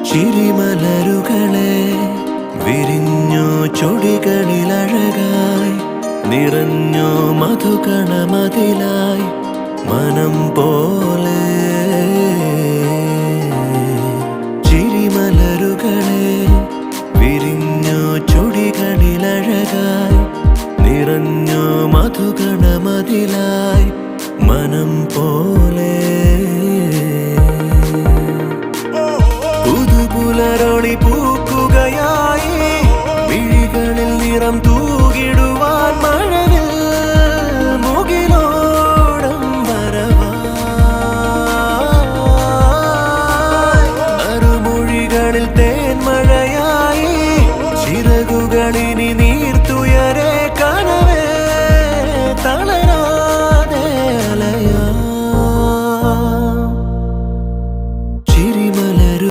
ചിരിമലരുകളെ വിരിഞ്ഞോ ചൊടികളിലഴകായി നിറഞ്ഞോ മധുകണമതിലായി മനം പോലെ ചിരിമലരുകളെ വിരിഞ്ഞോ ചൊടികളിലഴകായി നിറഞ്ഞോ മധുകണമതിലായി മനം പോലെ പുതുപുലരൊളി പൂക്കുകയായി വിഴികളിൽ നിറം തൂകിടുവാൻ